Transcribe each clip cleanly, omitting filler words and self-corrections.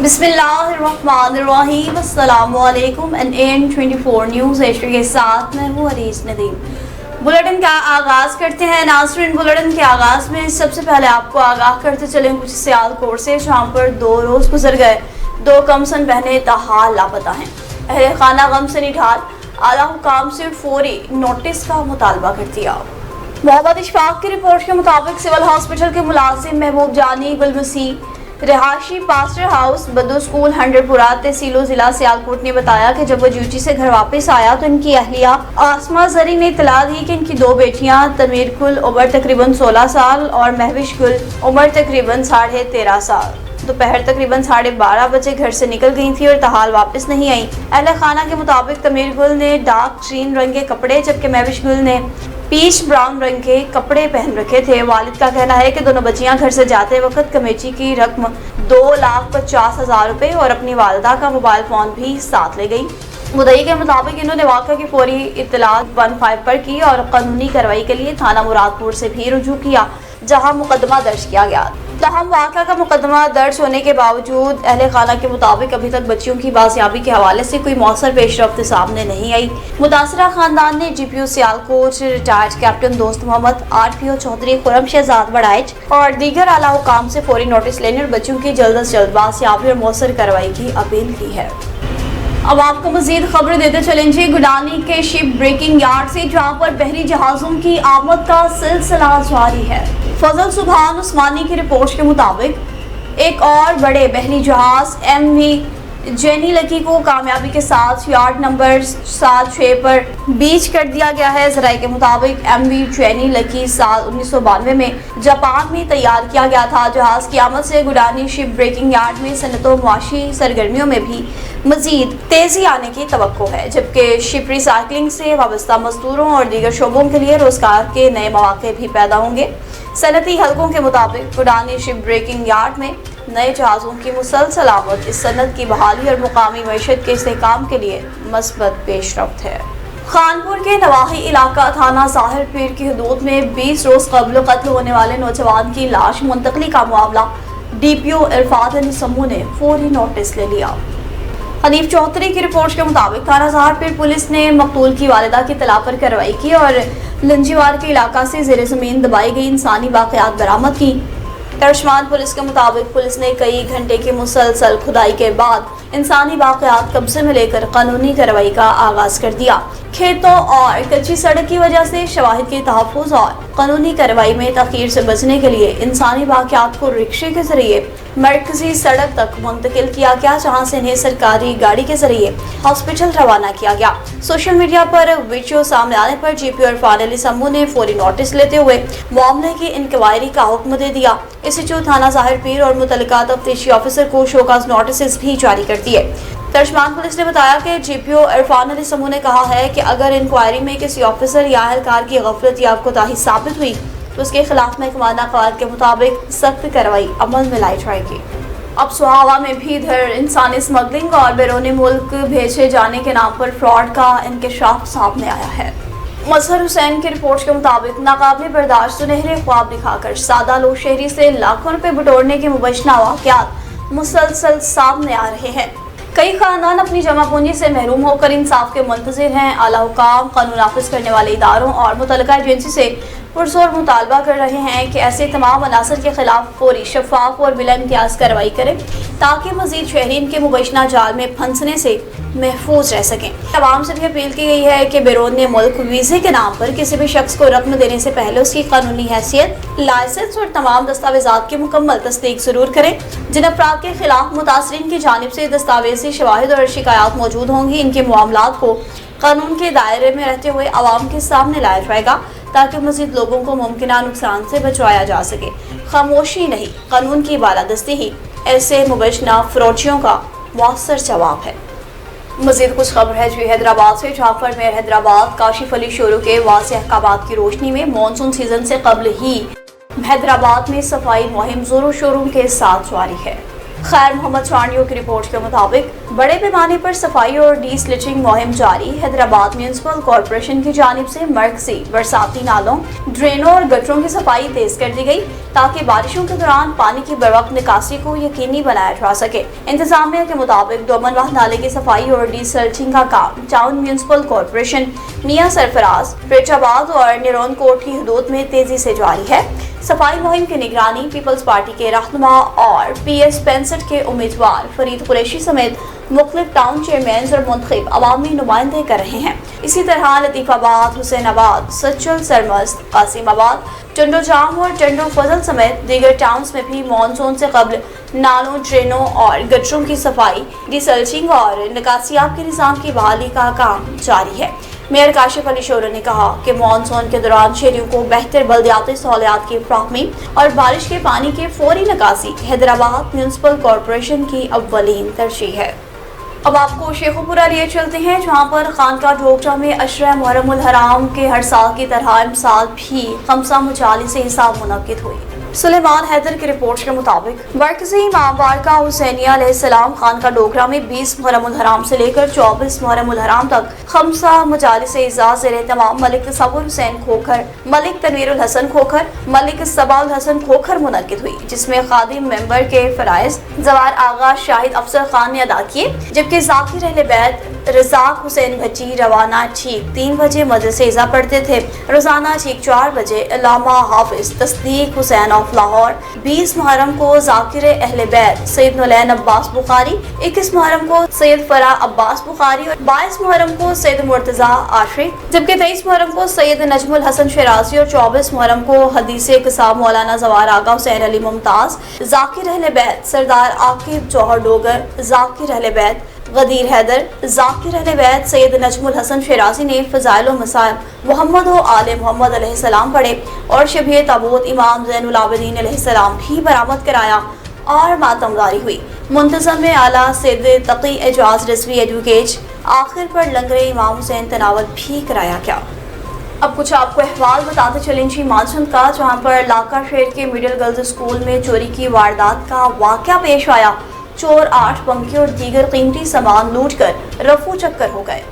बिस्मिल्लाहिर्रहमानिर्रहीम। अस्सलामुअलैकुम। NAN24 news Asia के साथ मैं हूँ अरीज नदीम। बुलेटिन का आगाज करते हैं। नाज़रीन, बुलेटिन के आगाज में सबसे पहले आपको आगाह करते चलें कुछ सियालकोट से, जहाँ पर 2 रोज गुजर गए, 2 कमसन बहनें ताहाल लापता हैं। अहले खाना गम से निढाल, आला हुकाम से फौरी नोटिस का मुतालबा कर दिया। मोहम्मद इशफाक की रिपोर्ट के मुताबिक सिविल हॉस्पिटल के मुलाजिम महबूब जानी गुल मसीह रिहायशी पास्टर हाउस बद्दू स्कूल 100पुरा तहसीलो जिला सियालकोट ने बताया कि जब वो ड्यूटी से घर वापस आया तो इनकी अहलिया आसमा जरी ने इतला दी कि इनकी 2 बेटियां तनवीर गुल उम्र तकरीबन 16 साल और महविश गुल उम्र तकरीबन 13.5 साल दोपहर तकरीबन 12:30 बजे घर से निकल गई थी और ताहाल वापस नहीं आई। अहले खाना के मुताबिक तनवीर गुल ने डार्क ग्रीन रंग के कपड़े जबकि महविश गुल ने पीच ब्राउन रंग के कपड़े पहन रखे थे। वालिद का कहना है कि दोनों बच्चियां घर से जाते वक्त कमेटी की रकम 2,50,000 रुपए और अपनी वालिदा का मोबाइल फोन भी साथ ले गई। मुद्दई के मुताबिक इन्होंने वाक़या की फौरी इत्तला 15 पर की और कानूनी कार्रवाई के लिए थाना मुरादपुर से भी रुजू किया, जहां मुकदमा दर्ज किया गया। तहम वाक़या का मुकदमा दर्ज होने के बावजूद अहले खाना के मुताबिक अभी तक बच्चियों की बाजियाबी के हवाले से कोई मौसर पेशरफ्त सामने नहीं आई। मुतासरा खानदान ने GPO सियालकोट रिटायर्ड कैप्टन दोस्त मोहम्मद, RPO चौधरी खुरम शहजाद बड़ाइच और दीगर आला हुकाम से फौरी नोटिस लेने और बच्चों की जल्द अज जल्द बाजियाबी और मौसर कार्रवाई की अपील की है। अब आपको मजीद खबरें देते चलेंगे गुडानी के शिप ब्रेकिंग यार्ड से, जहाँ पर बहरी जहाजों की आमद का सिलसिला जारी है। फजल सुभान उस्मानी की रिपोर्ट के मुताबिक एक और बड़े बहरी जहाज MV जेनी लकी को कामयाबी के साथ यार्ड नंबर 76 पर बीच कर दिया गया है। जराये के मुताबिक MV जेनी लकी साल 1992 में जापान में तैयार किया गया था। जहाज की आमद से गुडानी शिप ब्रेकिंग यार्ड में सनतो मुआशी सरगर्मियों में भी मजीद तेजी आने की तवक्को है, जबकि शिप रिसाइकलिंग से वाबस्ता मजदूरों और दीगर शोबों के लिए रोजगार के नए मौके भी पैदा होंगे। सनती हलकों के मुताबिक गुडानी शिप ब्रेकिंग यार्ड में नए जहाज़ों की मुसलसल आमद इस सनत की बहाली और मुकामी मईशत के इस्तेहकाम के लिए मस्बत पेशरफ्त है। खानपुर के नवाही इलाका थाना ज़ाहिर पीर की हदूद में 20 रोज कब्ल कत्ल होने वाले नौजवान की लाश मुंतकली का मामला DPO इरफात समूह ने फौरी नोटिस ले लिया। हनीफ चौधरी की रिपोर्ट के मुताबिक थाना ज़ाहिर पीर पुलिस ने मकतूल की वालिदा की तला पर कार्रवाई की और लंजीवार के इलाका से ज़ेरे ज़मीन दबाई गई इंसानी वाक़यात बरामद की। तर्जमान पुलिस के मुताबिक पुलिस ने कई घंटे की मुसलसल खुदाई के बाद इंसानी वाक़यात कब्जे में लेकर कानूनी कार्रवाई का आगाज कर दिया। खेतों और कच्ची सड़क की वजह से शवाहिद के तहफ़्फ़ुज़ और कानूनी कार्रवाई में तख़ीर से बचने के लिए इंसानी वाक़यात को रिक्शे के जरिए मरकजी सड़क तक मुंतकिल किया गया, जहाँ से इन्हें सरकारी गाड़ी के जरिए हॉस्पिटल रवाना किया गया। सोशल मीडिया पर वीडियो सामने आने पर GPO इरफात समूह ने फौरी नोटिस लेते हुए मामले की इंक्वायरी का हुक्म दे दिया। इसी जो थाना ज़ाहिर पीर और मुतल्लिका तफ्तीशी ऑफिसर को शोकाज नोटिस भी जारी कर दिए। तर्जमान पुलिस ने बताया कि GPO इरफात समूह ने कहा है कि अगर इंक्वायरी में किसी ऑफिसर या एहलकार की गफलत या कोताही साबित हुई तो उसके खिलाफ महकमाना क़वानीन के मुताबिक सख्त कार्रवाई अमल में लाई जाएगी। अब सुहावा में भी इधर इंसानी स्मगलिंग और बैरून मुल्क भेजे जाने के नाम पर फ्रॉड का इंकशाफ सामने आया है। मजहर हुसैन की रिपोर्ट के मुताबिक नाकाबिल बर्दाश्त सुनहरे ख्वाब दिखाकर सादा लोग शहरी से लाखों रुपए बटोरने के मुबैना वाक़यात मुसलसल सामने आ रहे हैं। कई खानदान अपनी जमा पूंजी से महरूम होकर इंसाफ के मुंतज़िर हैं। आला हुकाम, कानून नाफिज करने वाले इदारों और मुतल्लिका एजेंसी से पुरजोर मुतालबा कर रहे हैं कि ऐसे तमाम अनासर के खिलाफ फौरी, शफाफ और बिला इम्तियाज कार्रवाई करें ताकि मजीद शहरीन के मुबैना जाल में फंसने से महफूज रह सकें। अवाम से भी अपील की गई है कि बैरून मुल्क वीज़े के नाम पर किसी भी शख्स को रकम देने से पहले उसकी कानूनी हैसियत, लाइसेंस और तमाम दस्तावेजात की मुकम्मल तस्दीक जरूर करें। जिन अफराद के खिलाफ मुतासरीन की जानिब से दस्तावेजी शवाहिद और शिकायत मौजूद होंगी, इनके मामलात को कानून के दायरे में रहते हुए आवाम के सामने लाया जाएगा ताकि मज़ीद लोगों को मुमकिना नुकसान से बचाया जा सके। खामोशी नहीं, कानून की बालादस्ती ही ऐसे मुबैना फरोजियों का मौसर जवाब है। मज़ीद कुछ खबर है जो हैदराबाद से, जहाँ पर मेयर हैदराबाद काशिफ अली शोरू के वाज़ेह अहकामात की रोशनी में मानसून सीजन से कबल ही हैदराबाद में सफाई मुहिम जोरों शोरों के साथ जारी है। खैर मोहम्मद चांडियों की रिपोर्ट के मुताबिक बड़े पैमाने पर सफाई और डीस्लिचिंग मुहिम जारी। हैदराबाद म्यूनिसिपल कॉरपोरेशन की जानिब से मरकजी बरसाती नालों, ड्रेनों और गटरों की सफाई तेज कर दी गई ताकि बारिशों के दौरान पानी की बरवक्त निकासी को यकीनी बनाया जा सके। इंतजामिया के मुताबिक डोमनवाह नाले की सफाई और डीसल्टिंग का काम टाउन म्यूनिसिपल कॉरपोरेशन मियां सरफराज, फैजाबाद और निरोन कोट की हदूद में तेजी से जारी है। सफाई मुहिम की निगरानी पीपल्स पार्टी के रहनुमा और PS 65 के उम्मीदवार फरीद कुरैशी समेत मुख्तलिफ टाउन चेयरमैन और मुंतखब अवामी नुमाइंदे कर रहे हैं। इसी तरह लतीफाबाद, हुसैनाबाद, सच्चल, सरमस्त, कासिमाबाद, टंडो जाम और टंडो फजल समेत दीगर टाउन्स में भी मानसून से कबल नालों, ड्रेनों और गटरों की सफाई, डिसल्टिंग और निकासियाब के निज़ाम की बहाली का काम जारी है। मेयर काशिफ अली शोरो ने कहा कि मानसून के दौरान शहरियों को बेहतर बल्दियाती सहूलियात की फराहमी और बारिश के पानी के फौरी निकासी हैदराबाद म्यूनिसिपल कॉरपोरेशन की अव्वलीन तरजीह है। अब आपको शेखुपुरा लिए चलते हैं, जहां पर खानका डोगरा में अशरा मुहर्रमुल हराम के हर साल की तरह इस साल भी खमसा मुजालिस हिसाब मुनक्किद हुई। सुलेमान हैदर की रिपोर्ट के मुताबिक मरकज़ी इमाम बारका हुसैनिया अलैहिस्सलाम खानका डोगरा में 20 मुहर्रमुल हराम से लेकर 24 मुहर्रमुल हराम तक खमसा मुजालिस इज़्ज़ाज़ ज़ेर-ए-तमाम मलिक तसव्वुर हुसैन खोखर, मलिक तनवीरुल हसन खोखर, मलिक सबाउल हसन खोखर मुनक्किद हुई, जिसमें खादिम मेंबर के फराइज जवार आगा शाहिद अफसर खान ने अदा किए, जबकि ज़ाकिर अहले बैत रज़ाक हुसैन भट्टी रवाना ठीक 3 बजे मदरसे इज़ा पढ़ते थे। रोजाना ठीक 4 बजे अल्लामा हाफिज तस्दीक हुसैन ऑफ लाहौर, 20 मुहर्रम को ज़ाकिर अहले बैत सैयद नौलैन अब्बास बुखारी, 21 मुहर्रम को सैयद फरा अब्बास बुखारी और 22 मुहर्रम को सैयद मुर्तज़ा आशिक, जबकि 23 मुहर्रम को सैयद नजमुल हसन शराजी और 24 मुहर्रम को हदीसे किसाब मौलाना जवार आगा हुसैन अली मुमताज, ज़ाकिर अहले बैत सरदार आकिब जौहर डोगर, ज़ाकिर अहले बैत गदीर हैदर, ज़ाकिर अहले बैत सैयद नजमुल हसन शराजी ने फ़ज़ाइल व मसाइब मोहम्मद व आले मोहम्मद अलैहिस्सलाम पढ़े और शबीह ताबूत इमाम ज़ैनुल आबिदीन अलैहिस्सलाम भी बरामद कराया और मातमदारी हुई। मुंतज़म आला सैयद तकी एजाज रिजवी एडवोकेट आखिर पर लंगरे इमाम हुसैन तनावल भी कराया गया। अब कुछ आपको अहवाल बताते चलें जी मानसून का, जहाँ पर लाका शहर के मिडिल गर्ल्स स्कूल में चोरी की वारदात का वाक़या पेश आया। चोर 8 पंखे और दीगर कीमती सामान लूट कर रफू चक्कर हो गए।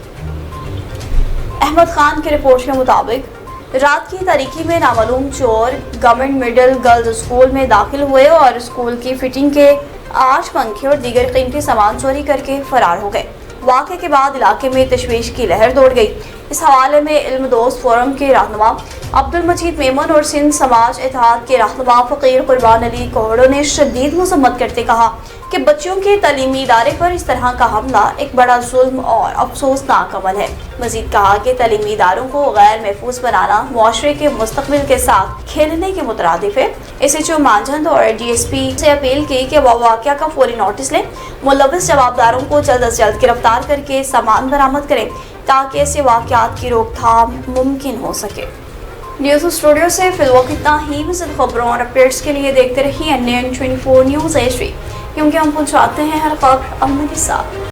अहमद खान की रिपोर्ट के मुताबिक रात की तारीकी में नामालूम चोर गवर्नमेंट मिडिल गर्ल्स स्कूल में दाखिल हुए और स्कूल की फिटिंग के 8 पंखे और दीगर कीमती सामान चोरी करके फरार हो गए। वाक़े के बाद इलाके में तशवीश की लहर दौड़ गई। इस हवाले में इल्म दोस्त फोरम के रहनुमा अब्दुल मजीद मेमन और सिंध समाज इत्तेहाद के रहनुमा फ़कीर कुर्बान अली कोहड़ो ने शदीद मज़म्मत करते कहा कि बच्चों के तालीमी इदारे पर इस तरह का हमला एक बड़ा जुल्म और अफसोसनाक अमल है। मजीद कहा कि तालीमी इदारों को गैर महफूज बनाना मुआशरे के मुस्तकबिल के साथ खेलने के मुतरादिफ है। SHO मांझंद और DSP से अपील की कि वह वाक़या का फौरी नोटिस लें, मुलव्विस जवाबदारों को जल्द अज जल्द गिरफ्तार करके सामान बरामद करें ताकि ऐसे वाक़यात की रोकथाम मुमकिन हो सके। न्यूज़ स्टूडियो से फिलहाल इतना ही। मज़ीद खबरों और अपडेट्स के लिए देखते रहिए NN 24 न्यूज़ HD, क्योंकि हम पहुँचाते हैं हर खबर अमल के साथ।